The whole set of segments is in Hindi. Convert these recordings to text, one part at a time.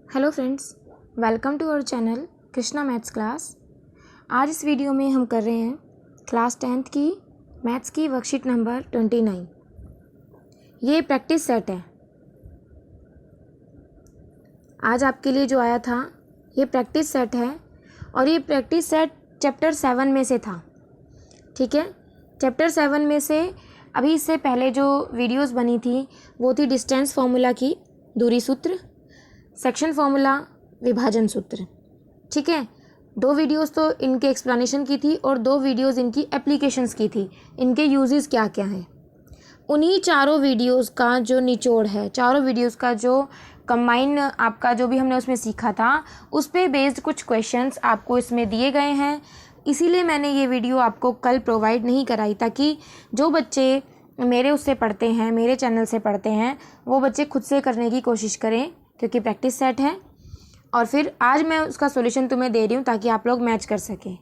Hello friends, welcome to our channel Krishna maths class. आज इस वीडियो में हम कर रहे हैं क्लास 10th की मैथ्स की वर्कशीट नंबर 29। ये प्रैक्टिस सेट है। आज आपके लिए जो आया था ये प्रैक्टिस सेट है और ये प्रैक्टिस सेट चैप्टर 7 में से था। ठीक है, चैप्टर 7 में से अभी इससे पहले जो वीडियोस बनी थी वो थी डिस्टेंस फार्मूला की, दूरी सूत्र, सेक्शन फार्मूला, विभाजन सूत्र। ठीक है, 2 वीडियोस तो इनके एक्सप्लेनेशन की थी और 2 वीडियोस इनकी एप्लीकेशंस की थी, इनके यूजेस क्या क्या हैं। उन्हीं चारों वीडियोस का जो निचोड़ है, चारों वीडियोस का जो कंबाइन आपका जो भी हमने उसमें सीखा था उस पे बेस्ड कुछ क्वेश्चंस आपको इसमें दिए गए हैं। इसीलिए मैंने ये वीडियो आपको कल प्रोवाइड नहीं कराई, ताकि जो बच्चे मेरे उससे पढ़ते हैं, मेरे चैनल से पढ़ते हैं, वो बच्चे खुद से करने की कोशिश करें, क्योंकि प्रैक्टिस सेट है। और फिर आज मैं उसका सॉल्यूशन तुम्हें दे रही हूँ ताकि आप लोग मैच कर सकें।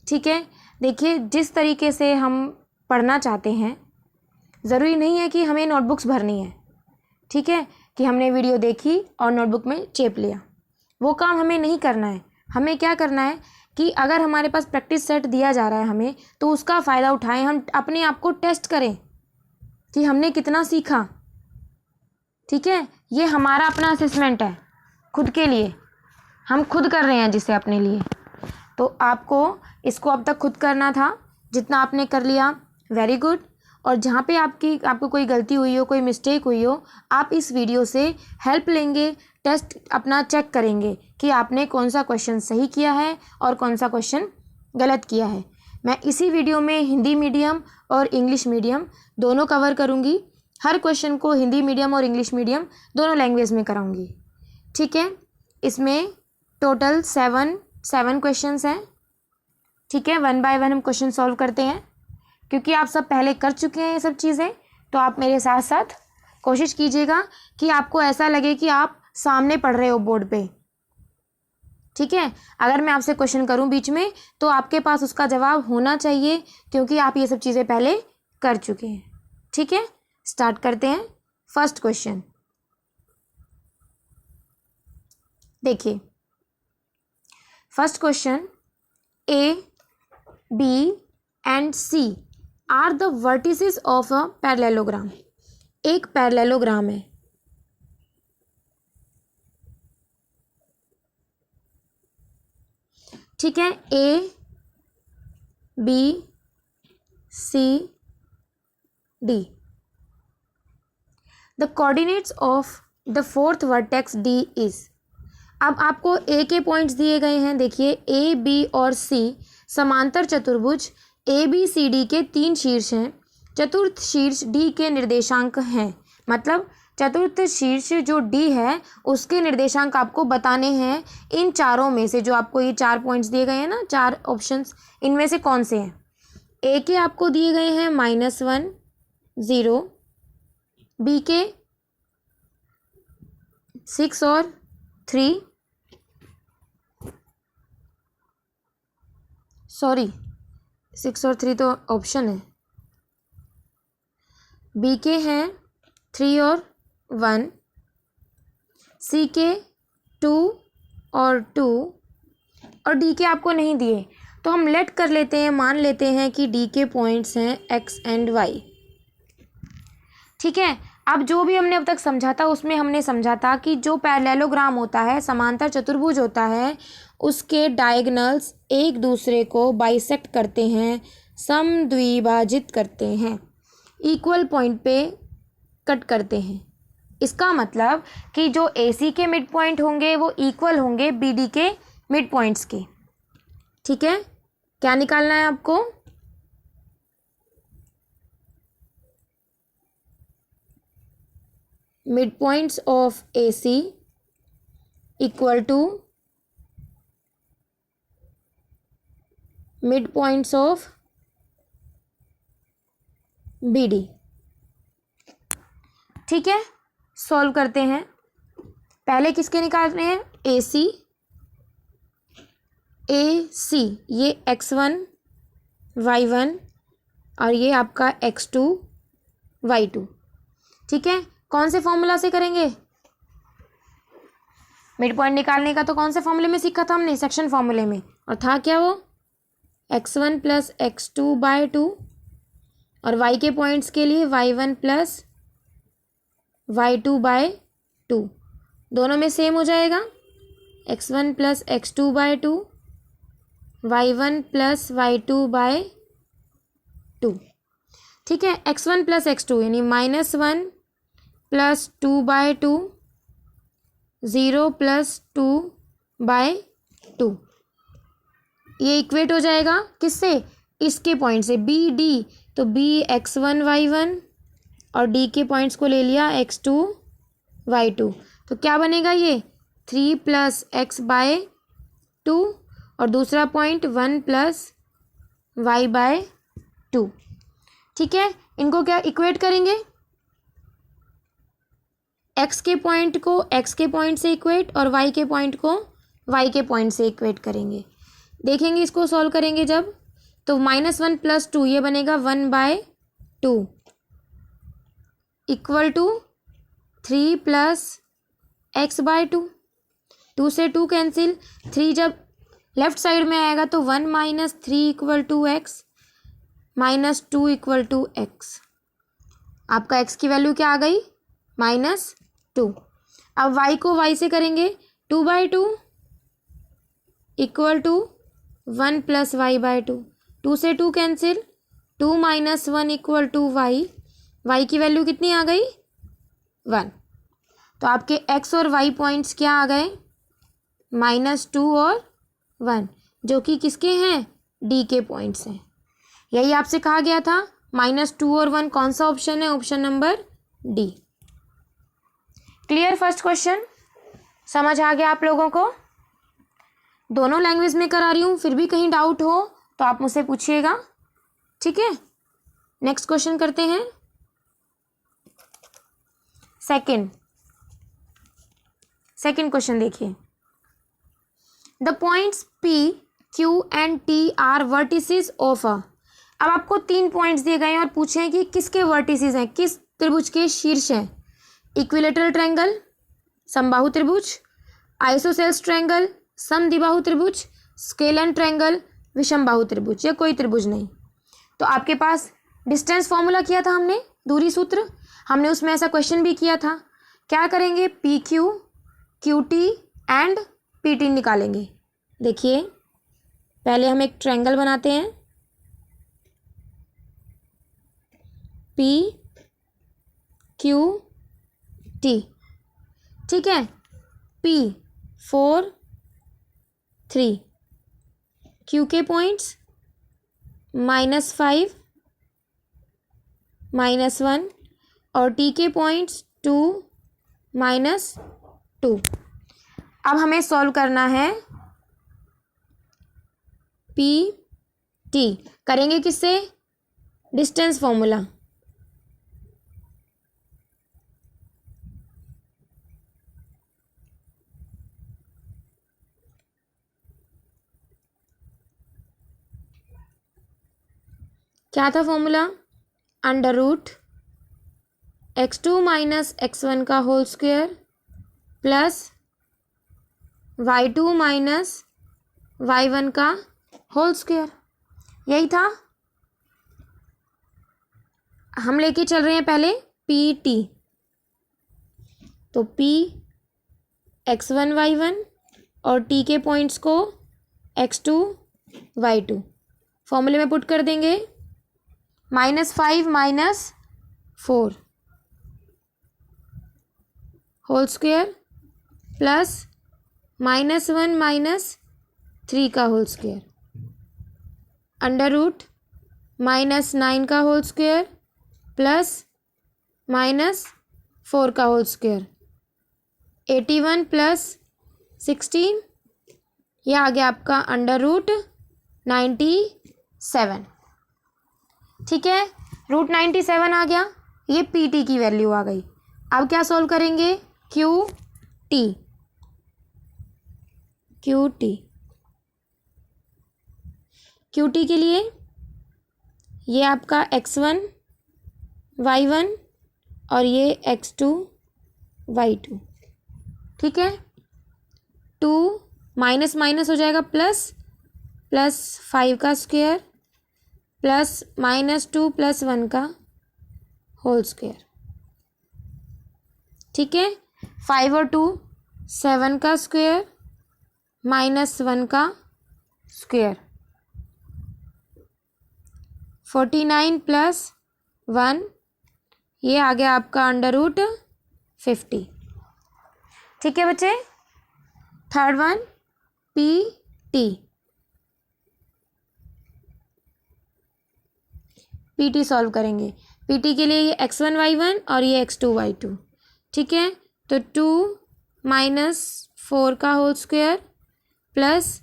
ठीक है, देखिए जिस तरीके से हम पढ़ना चाहते हैं, ज़रूरी नहीं है कि हमें नोटबुक्स भरनी है। ठीक है, कि हमने वीडियो देखी और नोटबुक में चेप लिया, वो काम हमें नहीं करना है। हमें क्या करना है कि अगर हमारे पास प्रैक्टिस सेट दिया जा रहा है हमें, तो उसका फ़ायदा उठाएं, हम अपने आप को टेस्ट करें कि हमने कितना सीखा। ठीक है, ये हमारा अपना असेसमेंट है, खुद के लिए हम खुद कर रहे हैं जिसे अपने लिए। तो आपको इसको अब तक खुद करना था, जितना आपने कर लिया वेरी गुड। और जहाँ पे आपको कोई गलती हुई हो, कोई मिस्टेक हुई हो, आप इस वीडियो से हेल्प लेंगे, टेस्ट अपना चेक करेंगे कि आपने कौन सा क्वेश्चन सही किया है और कौन सा क्वेश्चन गलत किया है। मैं इसी वीडियो में हिंदी मीडियम और इंग्लिश मीडियम दोनों कवर करूँगी। हर क्वेश्चन को हिंदी मीडियम और इंग्लिश मीडियम दोनों लैंग्वेज में कराऊंगी। ठीक है, इसमें टोटल 7 क्वेश्चंस हैं। ठीक है, 1 बाय 1 हम क्वेश्चन सॉल्व करते हैं। क्योंकि आप सब पहले कर चुके हैं ये सब चीज़ें, तो आप मेरे साथ साथ कोशिश कीजिएगा कि आपको ऐसा लगे कि आप सामने पढ़ रहे हो बोर्ड पे। ठीक है, अगर मैं आपसे क्वेश्चन करूं बीच में, तो आपके पास उसका जवाब होना चाहिए, क्योंकि आप ये सब चीज़ें पहले कर चुके हैं। ठीक है, स्टार्ट करते हैं। फर्स्ट क्वेश्चन देखिए। First question, A, B and C are the vertices of a parallelogram. एक पैरेललोग्राम है। ठीक है, A, B, C, D. The coordinates of the fourth vertex D is. अब आपको ए के पॉइंट्स दिए गए हैं। देखिए, ए, बी और सी समांतर चतुर्भुज ए बी सी डी के 3 शीर्ष हैं। चतुर्थ शीर्ष डी के निर्देशांक हैं। मतलब चतुर्थ शीर्ष जो डी है उसके निर्देशांक आपको बताने हैं। इन चारों में से जो आपको ये 4 पॉइंट्स दिए गए हैं ना, 4 ऑप्शंस, इनमें से कौन से हैं। ए के आपको दिए गए हैं -1, 0, बी के 6 और 3, सॉरी 6 और 3 तो ऑप्शन है। बी के हैं 3 और 1, सी के 2 और 2, और डी के आपको नहीं दिए। तो हम लेट कर लेते हैं, मान लेते हैं कि डी के पॉइंट्स हैं एक्स एंड वाई। ठीक है, अब जो भी हमने अब तक समझा था उसमें हमने समझा था कि जो पैरेललोग्राम होता है, समांतर चतुर्भुज होता है, उसके डायगोनल्स एक दूसरे को बाइसेक्ट करते हैं, समद्विभाजित करते हैं, इक्वल पॉइंट पे कट करते हैं। इसका मतलब कि जो AC के मिड पॉइंट होंगे वो इक्वल होंगे BD के मिड पॉइंट्स के। ठीक है, क्या निकालना है आपको? Mid points of AC equal to mid points of BD। ठीक है, सॉल्व करते हैं। पहले किसके निकालने हैं? AC, ये x1, y1 और ये आपका x2, y2। ठीक है, कौन से फॉर्मूला से करेंगे? मिड पॉइंट निकालने का तो कौन से फॉर्मूले में सीखा था हमने, सेक्शन फॉर्मूले में, और था क्या वो, x1 प्लस x2/2, और y के पॉइंट्स के लिए y1 प्लस y2/2, दोनों में सेम हो जाएगा, x1 plus x2/2, y1 plus y2/2। ठीक है, x1 प्लस x2 यानी -1 प्लस 2/2, 0 प्लस 2/2, ये इक्वेट हो जाएगा किससे, इसके पॉइंट से b d, तो b x1 y1 और d के पॉइंट्स को ले लिया x2 y2, तो क्या बनेगा ये 3 प्लस x/2, और दूसरा पॉइंट 1 प्लस y/2। ठीक है, इनको क्या इक्वेट करेंगे, x के पॉइंट को x के पॉइंट से इक्वेट और y के पॉइंट को y के पॉइंट से इक्वेट करेंगे। देखेंगे इसको सॉल्व करेंगे जब, तो -1 प्लस 2 ये बनेगा 1/2 इक्वल टू 3 प्लस x/2, 2 से 2 कैंसिल, 3 जब लेफ्ट साइड में आएगा तो 1 minus 3 equal to x, -2 equal to x। आपका x की वैल्यू क्या आ गई, -2। अब y को y से करेंगे, 2/2 इक्वल टू 1 प्लस y/2, 2 से 2 cancel, 2 minus 1 equal to y, y की वैल्यू कितनी आ गई, 1। तो आपके x और y पॉइंट्स क्या आ गए, -2 और 1, जो कि किसके हैं, d के पॉइंट्स हैं। यही आपसे कहा गया था, -2 और 1 कौन सा ऑप्शन है, option number D. Clear first question, समझ आ गया आप लोगों को। दोनों लैंग्वेज में करा रही हूँ, फिर भी कहीं डाउट हो तो आप मुझसे पूछिएगा। ठीक है, नेक्स्ट क्वेश्चन करते हैं। सेकंड क्वेश्चन देखिए, the points P, Q and T are vertices of a. अब आपको 3 पॉइंट्स दिए गए हैं और पूछे हैं कि किसके वर्टिसेस हैं, किस त्रिभुज के शीर्ष हैं। इक्विलेटरल ट्रायंगल, समबाहु त्रिभुज, आइसोसेल्स ट्रायंगल, समद्विबाहु त्रिभुज, स्केलन ट्रायंगल, विषमबाहु त्रिभुज, या कोई त्रिभुज नहीं। तो आपके पास डिस्टेंस फॉर्मूला किया था हमने, दूरी सूत्र, हमने उसमें ऐसा क्वेश्चन भी किया था। क्या करेंगे, PQ, QT एंड PT निकालेंगे। देखिए पहले हम एक ट्रायंगल बनाते हैं, PQT। ठीक है, P 4 3, Q के पॉइंट्स -5 -1 और T के पॉइंट्स 2 -2। अब हमें सॉल्व करना है PT, करेंगे किससे, डिस्टेंस फॉर्मूला। क्या था फॉर्मूला, √x2 माइनस x1 का whole square plus y2 minus y1 का होल स्क्वायर, यही था। हम लेके चल रहे हैं पहले PT, तो P x1 y1 और T के पॉइंट्स को x2 y2 फॉर्मूले में पुट कर देंगे। -5 -4 होल स्क्वायर प्लस -1 -3 का होल स्क्वायर, √-9 का होल स्क्वायर प्लस -4 का होल स्क्वायर, 81 प्लस 16, यह आ गया आपका √97। ठीक है, √97 आ गया, ये PT की वैल्यू आ गई। अब क्या सॉल्व करेंगे, QT के लिए ये आपका x1 y1 और ये x2 y2। ठीक है, टू माइनस माइनस हो जाएगा प्लस, प्लस 5 का स्क्वायर प्लस -2 + 1 का होल स्क्वायर। ठीक है, 5 और 2 7 का स्क्वायर -1 का स्क्वायर, 49 + 1, ये आ गया आपका √50। ठीक है बच्चे। थर्ड वन पीटी सॉल्व करेंगे। पीटी के लिए ये x1 y1 और ये x2 y2। ठीक है, तो 2 - 4 का होल स्क्वायर प्लस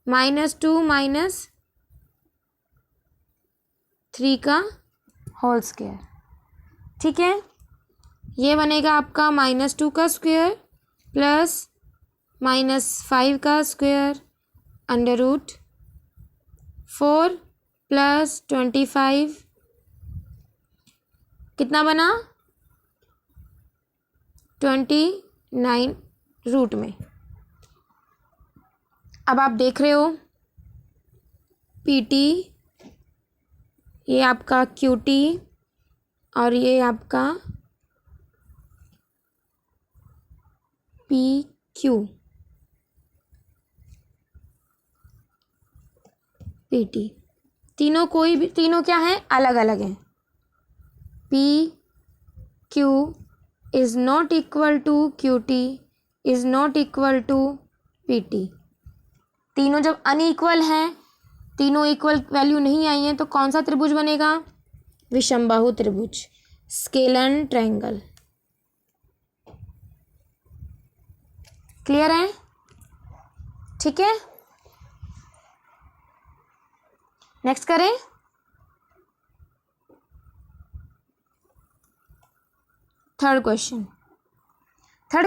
-2 - 3 का होल स्क्वायर। ठीक है, ये बनेगा आपका -2 का स्क्वायर प्लस -5 का स्क्वायर √4 + 25, कितना बना 29 रूट में। अब आप देख रहे हो पीटी, ये आपका क्यूटी और ये आपका पी क्यू पीटी, तीनों क्या हैं, अलग अलग हैं। P Q is not equal to Q T is not equal to P T. तीनों जब अनइक्वल हैं, तीनों इक्वल वैल्यू नहीं आई हैं, तो कौन सा त्रिभुज बनेगा, विषमबाहु त्रिभुज, स्केलन ट्रायंगल। क्लियर है? ठीक है, नेक्स्ट करें। थर्ड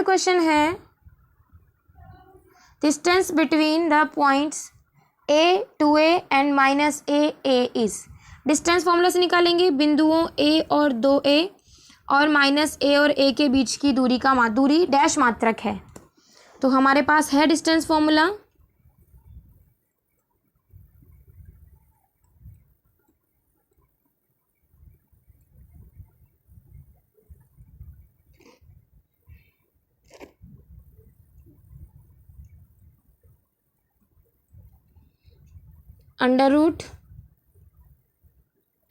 क्वेश्चन है distance between the points A to A and -A is. Distance formula से निकालेंगे बिंदुओं A और 2A और -A और A के बीच की दूरी का दूरी डैश मात्रक है। तो हमारे पास है डिस्टेंस फॉर्मूला,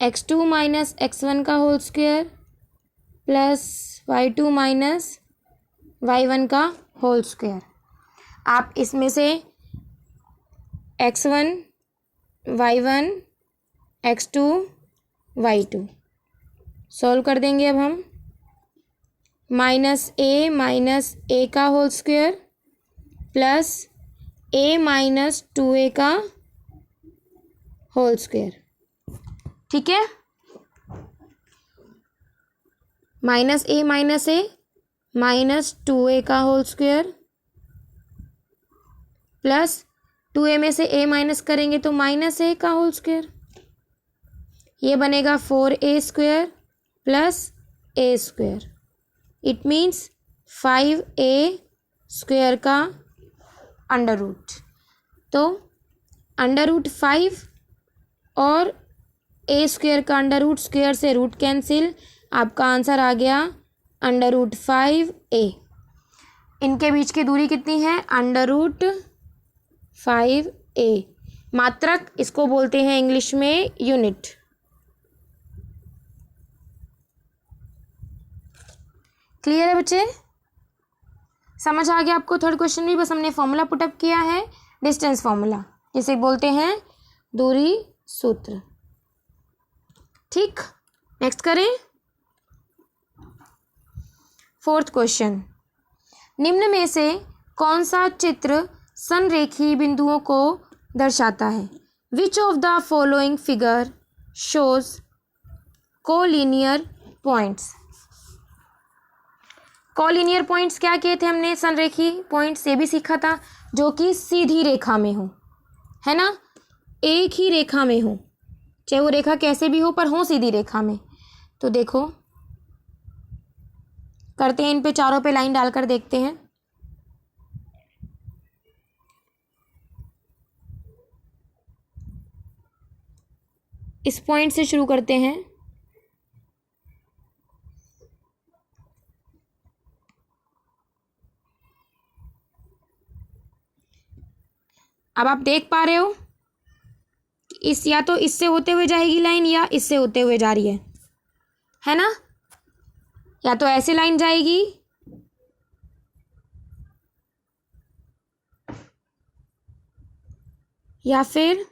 √x2 - x1 का whole square plus y2 - y1 का होल स्क्वायर। आप इसमें से x1 y1 x2 y2 solve कर देंगे। अब हम -a का whole square plus a - 2a का होल स्क्वायर। ठीक है, -a - 2a का होल स्क्वायर प्लस 2a में से a माइनस करेंगे तो -a का होल स्क्वायर, ये बनेगा 4a² plus a²। It means 5a² का अंडर रूट। तो √5 और a² का अंडर रूट, स्क्वायर से रूट कैंसिल, आपका आंसर आ गया √5a। इनके बीच की दूरी कितनी है, √5a। मात्रक इसको बोलते हैं इंग्लिश में यूनिट। क्लियर है बच्चे? समझ आ गया आपको? थर्ड क्वेश्चन भी बस हमने फॉर्मूला पुटअप किया है, डिस्टेंस फॉर्मूला, जिसे बोलते हैं दूरी सूत्र। ठीक, नेक्स्ट करें। फोर्थ क्वेश्चन, निम्न में से कौन सा चित्र संरेखी बिंदुओं को दर्शाता है? Which of the following figure shows collinear points. Collinear points क्या किए थे हमने, संरेखी पॉइंट्स ये भी सीखा था, जो कि सीधी रेखा में हो, है ना, एक ही रेखा में हो, चाहे वो रेखा कैसे भी हो पर हो सीधी रेखा में। तो देखो करते हैं, इन पे चारों पे लाइन डालकर देखते हैं। इस पॉइंट से शुरू करते हैं। अब आप देख पा रहे हो इस या तो इससे होते हुए जाएगी लाइन या इससे होते हुए जा रही है ना। या तो ऐसे लाइन जाएगी या फिर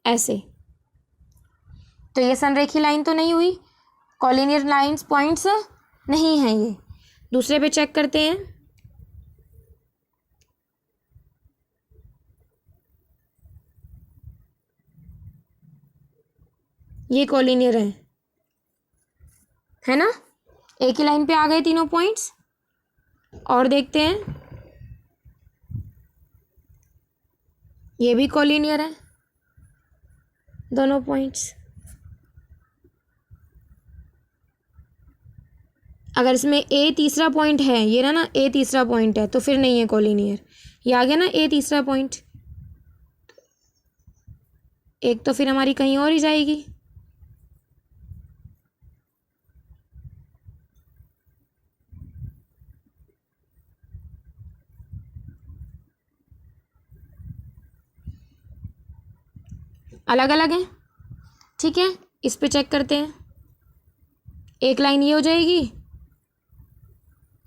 ऐसे। तो ये संरेखी लाइन तो नहीं हुई, कॉलिनियर लाइंस पॉइंट्स नहीं हैं ये। दूसरे पे चेक करते हैं। ये कॉलिनियर है ना। एक ही लाइन पे आ गए तीनों पॉइंट्स। और देखते हैं, ये भी कॉलिनियर है दोनों पॉइंट्स। अगर इसमें ए तीसरा पॉइंट है, ये ना ए तीसरा पॉइंट है, तो फिर नहीं है कॉलिनियर। ये आ गया ना ए तीसरा पॉइंट, एक तो फिर हमारी कहीं और ही जाएगी। अलग अलग है, ठीक है। इस पे चेक करते हैं। एक लाइन ये हो जाएगी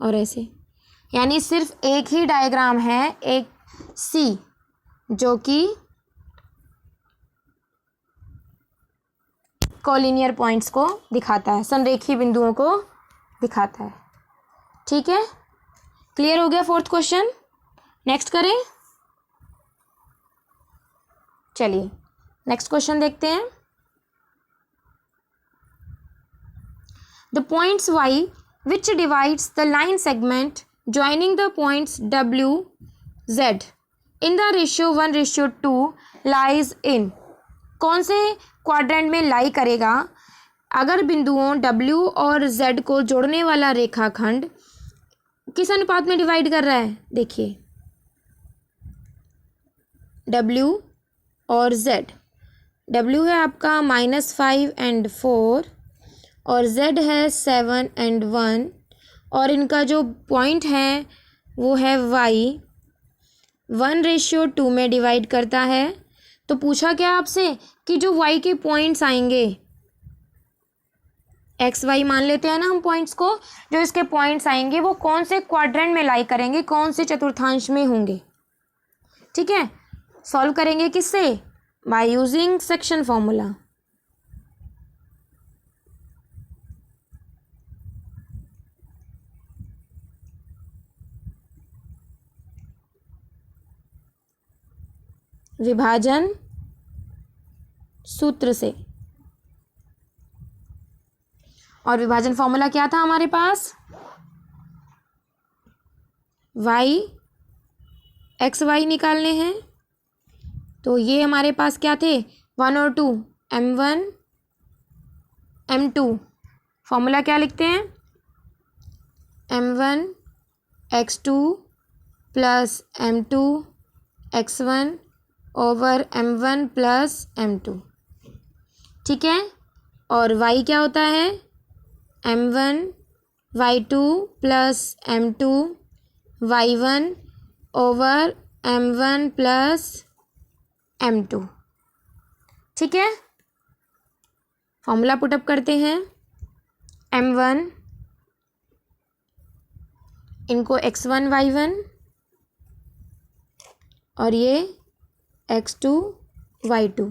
और ऐसे, यानी सिर्फ एक ही डायग्राम है, एक सी, जो कि कॉलिनियर पॉइंट्स को दिखाता है, संरेखी बिंदुओं को दिखाता है। ठीक है, क्लियर हो गया फोर्थ क्वेश्चन। नेक्स्ट करें, चलिए नेक्स्ट क्वेश्चन देखते हैं। The points y which divides the line segment joining the points w z in the ratio 1:2 lies in, कौन से क्वाड्रेंट में लाई करेगा अगर बिंदुओं w और z को जोड़ने वाला रेखाखंड किस अनुपात में डिवाइड कर रहा है। देखिए w और z, w है आपका -5 और 4 और z है 7 और 1 और इनका जो पॉइंट है वो है y 1:2 में डिवाइड करता है। तो पूछा क्या आपसे कि जो y के पॉइंट्स आएंगे, एक्स वाई मान लेते हैं ना हम पॉइंट्स को, जो इसके पॉइंट्स आएंगे वो कौन से क्वाड्रेंट में लाई करेंगे, कौन से चतुर्थांश में होंगे। ठीक है, सॉल्व करेंगे किससे, बाय यूजिंग सेक्शन फॉर्मूला। विभाजन सूत्र से। और विभाजन फॉर्मूला क्या था हमारे पास, y एक्स वाई निकालने हैं। तो ये हमारे पास क्या थे, 1 और 2, m1 m2। फॉर्मूला क्या लिखते हैं, m1 x2 plus m2 x1 over m1 plus m2। ठीक है, और y क्या होता है, m1 y2 plus m2 y1 over m1 plus m2। ठीक है, फॉर्मूला पुटअप करते हैं। m1 इनको x1 y1 और ये x2 y2,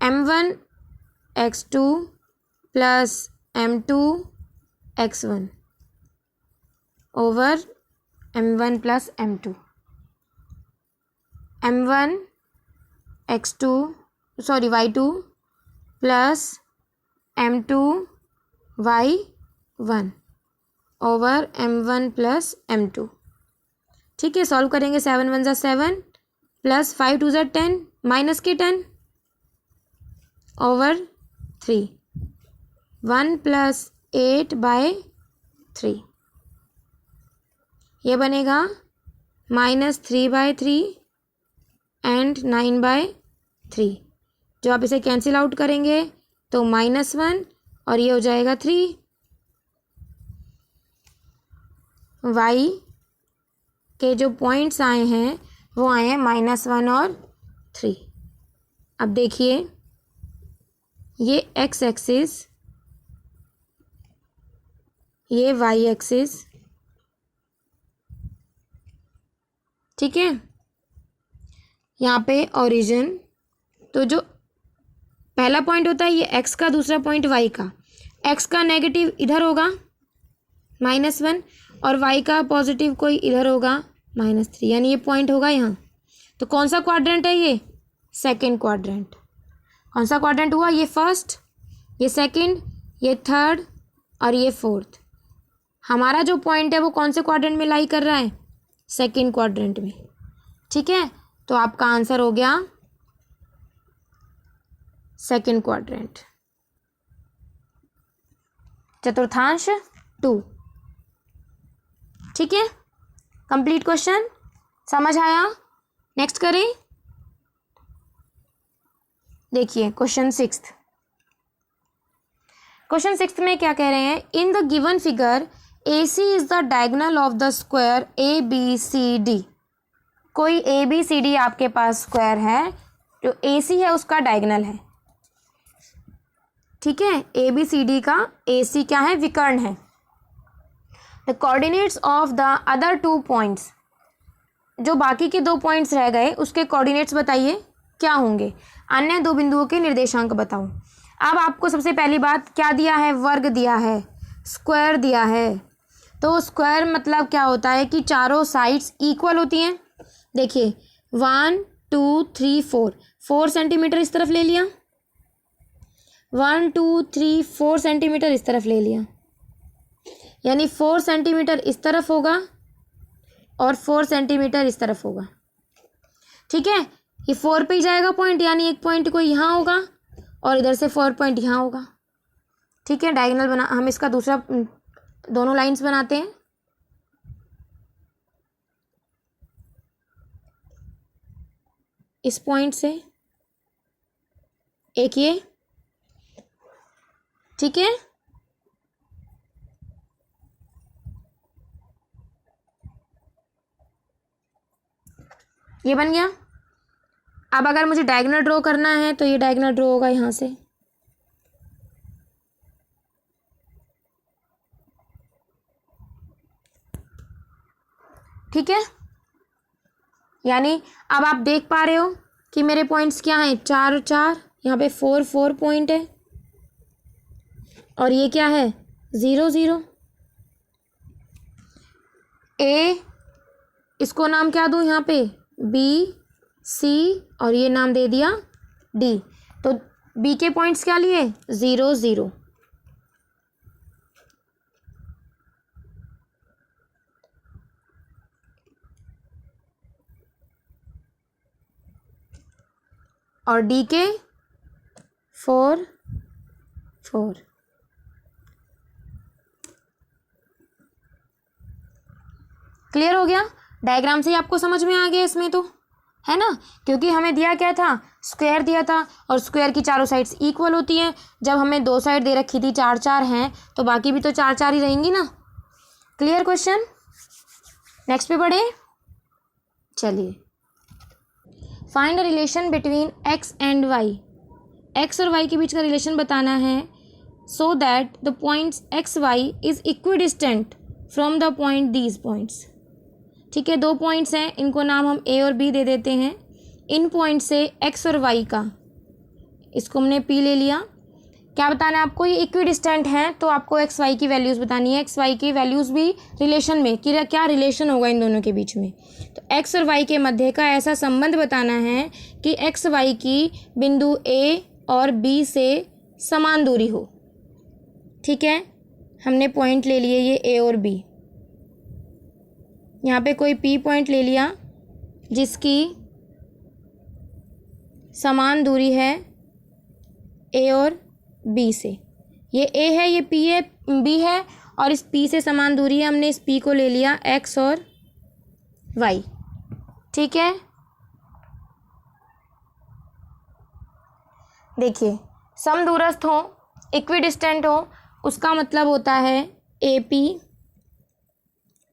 m1 x2 plus m2 x1 over m1 plus m2, m1 x2 sorry y2 plus m2 y1 over m1 plus m2। ठीक है, सॉल्व करेंगे। 7 1 ज़ा 7 प्लस 5 2 ज़ा 10 माइनस के 10 ओवर 3, 1 प्लस 8/3, ये बनेगा -3/3 एंड 9/3। जो आप इसे कैंसिल आउट करेंगे तो -1 और ये हो जाएगा 3। y के जो पॉइंट्स आए हैं वो आए हैं -1 और 3। अब देखिए ये x एक्सिस, ये y एक्सिस, ठीक है। यहाँ पे ओरिजिन, तो जो पहला पॉइंट होता है ये x का, दूसरा पॉइंट y का। x का नेगेटिव इधर होगा -1 और y का पॉजिटिव कोई इधर होगा -3, यानी ये पॉइंट होगा यहाँ। तो कौन सा क्वाड्रेंट है ये? Second quadrant. कौन सा क्वाड्रेंट हुआ? ये फर्स्ट, ये सेकंड, ये थर्ड और ये फोर्थ। हमारा जो पॉइंट है वो कौन से क्वाड्रेंट में लाई कर रहा है? सेकंड क्वाड्रेंट में, ठीक है। तो आपका आंसर हो गया सेकंड क्वाड्रेंट। चतुर्थांश 2, ठीक है। कंप्लीट क्वेश्चन समझ आया? नेक्स्ट करें। देखिए क्वेश्चन 6। क्वेश्चन 6 में क्या कह रहे हैं? In the given figure AC is the diagonal of the square ABCD। कोई ABCD आपके पास स्क्वायर है, जो AC है उसका डायगोनल है, ठीक है। ABCD का AC क्या है? विकर्ण है। The coordinates of the other 2 points, जो बाकी के 2 पॉइंट्स रह गए उसके कोऑर्डिनेट्स बताइए क्या होंगे। अन्य 2 बिंदुओं के निर्देशांक बताओ। अब आपको सबसे पहली बात क्या दिया है? वर्ग दिया है, स्क्वायर दिया है। तो स्क्वायर मतलब क्या होता है कि चारों साइड्स इक्वल होती हैं। देखिए 1 2 3 4 सेंटीमीटर इस तरफ ले लिया, 1 2 3 4 सेंटीमीटर इस तरफ ले लिया, यानी 4 सेंटीमीटर इस तरफ होगा और 4 सेंटीमीटर इस तरफ होगा, ठीक है। ये 4 पे ही जाएगा पॉइंट, यानी एक पॉइंट कोई यहाँ होगा और इधर से 4 पॉइंट यहाँ होगा, ठीक है। डायगोनल बना, हम इसका दूसरा दोनों लाइंस बनाते हैं। इस पॉइंट से एक ये, ठीक है। ये बन गया। अब अगर मुझे डायगोनल ड्रॉ करना है तो ये डायगोनल ड्रॉ होगा यहाँ से, ठीक है। यानी अब आप देख पा रहे हो कि मेरे पॉइंट्स क्या हैं? 4 और 4, यहाँ पे 4 पॉइंट है और ये क्या है? 0 0। ए, इसको नाम क्या दूँ यहाँ पे? B C और ये नाम दे दिया D। तो B के पॉइंट्स क्या लिए? 0 0। और D के 4 4। क्लियर हो गया? डायग्राम से ही आपको समझ में आ गया इसमें, तो है ना। क्योंकि हमें दिया क्या था? स्क्वायर दिया था और स्क्वायर की चारों साइड्स इक्वल होती हैं। जब हमें 2 साइड दे रखी थी 4 4 हैं, तो बाकी भी तो 4 4 ही रहेंगी ना। Clear question? नेक्स्ट पे बढ़े। चलिए, find the relation between x and y। x और y के बीच का रिलेशन बताना है, so that the points x y is equidistant from the point these points. ठीक है, 2 पॉइंट्स हैं, इनको नाम हम A और B दे देते हैं। इन पॉइंट से x और y का, इसको हमने P ले लिया। क्या बताना है आपको? ये इक्विडिस्टेंट हैं, तो आपको एक्स वाई की वैल्यूज़ बतानी है। एक्स वाई की वैल्यूज़ भी रिलेशन में, कि क्या रिलेशन होगा इन दोनों के बीच में। तो एक्स और वाई के मध्य का ऐसा संबंध बताना है कि एक्स वाई की बिंदु ए और बी से समान दूरी हो। ठीक है, हमने पॉइंट ले लिए ये ए और बी। यहाँ पे कोई पी पॉइंट ले लिया जिसकी समान दूरी है ए और बी से। ये ए है, ये पी है, बी है, और इस पी से समान दूरी है। हमने इस पी को ले लिया एक्स और वाई। ठीक है, देखिए समदूरस्थ हो, इक्विडिस्टेंट हो, उसका मतलब होता है A P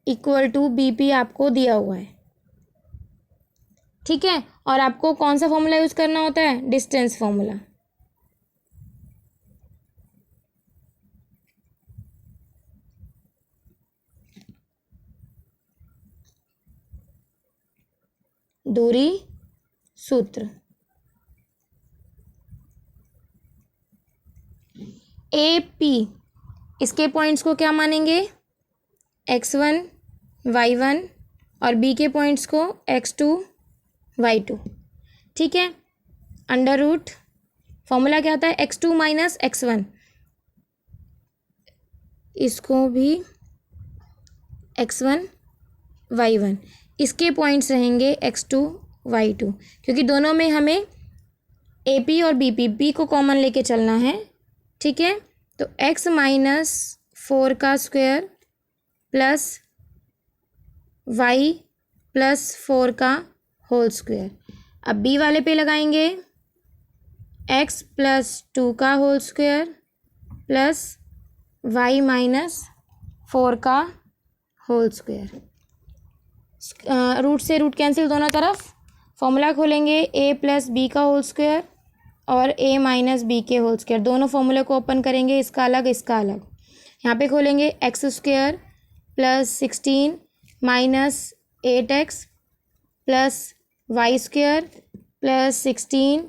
equal to B P आपको दिया हुआ है, ठीक है। और आपको कौन सा फॉर्मूला यूज़ करना होता है, डिस्टेंस फॉर्मूला। दूरी सूत्र ए पी, इसके पॉइंट्स को क्या मानेंगे, x1 y1 और b के पॉइंट्स को x2 y2, ठीक है। अंडर रूट फॉर्मूला क्या आता है, x2 माइनस x1, इसको भी x1 y1, इसके पॉइंट्स रहेंगे x2 y2, क्योंकि दोनों में हमें ए पी और बी पी, बी को कॉमन लेके चलना है, ठीक है। तो x माइनस 4 का स्क्वायर प्लस y प्लस 4 का होल स्क्वायर। अब b वाले पे लगाएंगे x प्लस 2 का whole square plus y minus 4 का होल स्क्वायर। रूट से रूट कैंसिल दोनों तरफ, फॉर्मूला खोलेंगे a प्लस बी का होल स्क्वायर और a माइनस बी के होल स्क्वायर, दोनों फॉर्मूले को ओपन करेंगे, इसका अलग इसका अलग। यहाँ पे खोलेंगे X square plus 16 minus 8x plus Y square plus 16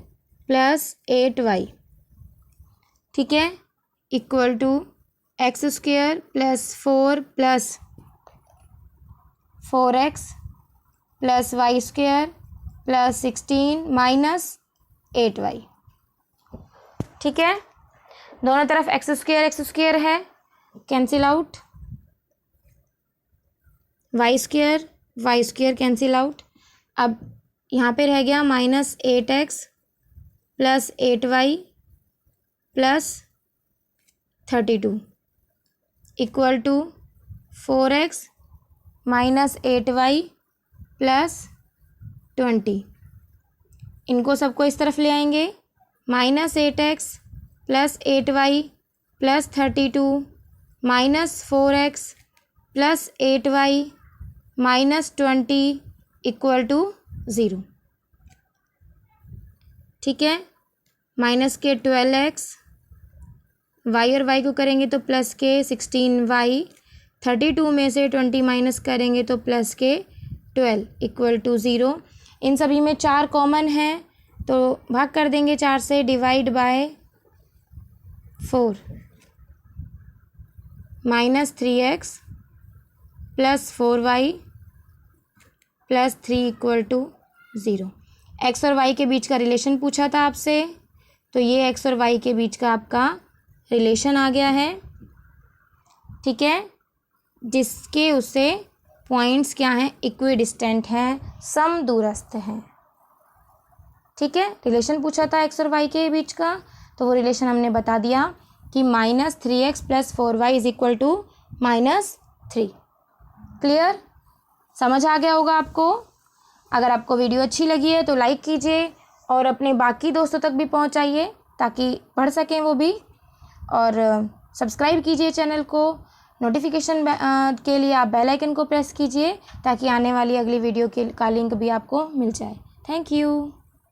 plus 8y, ठीक है, equal to X square plus 4 plus 4x plus Y square plus 16 minus 8y, ठीक है। दोनों तरफ एक्स स्क्वायर है, cancel out, Y square cancel out. अब यहाँ पे रह गया minus 8x plus 8y plus 32 equal to 4x minus 8y plus 20। इनको सबको इस तरफ ले आएंगे, minus 8x plus 8y plus 32 minus 4x plus 8y minus 20 equal to 0, ठीक है। माइनस के 12x, y और y को करेंगे तो प्लस के 16y, 32 में से 20 माइनस करेंगे तो प्लस के 12 इक्वल टू 0। इन सभी में 4 कॉमन है तो भाग कर देंगे 4 से, divide by 4, minus 3x plus 4y plus 3 equal to 0। X और वाई के बीच का रिलेशन पूछा था आपसे, तो ये एक्स और वाई के बीच का आपका रिलेशन आ गया है, ठीक है, जिसके उससे पॉइंट्स क्या हैं, इक्विडिस्टेंट हैं, समदूरस्थ हैं, ठीक है। रिलेशन पूछा था एक्स और वाई के बीच का, तो वो रिलेशन हमने बता दिया कि minus 3x plus 4y is equal to minus 3। Clear, समझ आ गया होगा आपको। अगर आपको वीडियो अच्छी लगी है तो लाइक कीजिए और अपने बाकी दोस्तों तक भी पहुंचाइए ताकि पढ़ सकें वो भी, और सब्सक्राइब कीजिए चैनल को। नोटिफिकेशन के लिए आप बेल आइकन को प्रेस कीजिए ताकि आने वाली अगली वीडियो का लिंक भी आपको मिल जाए। Thank you.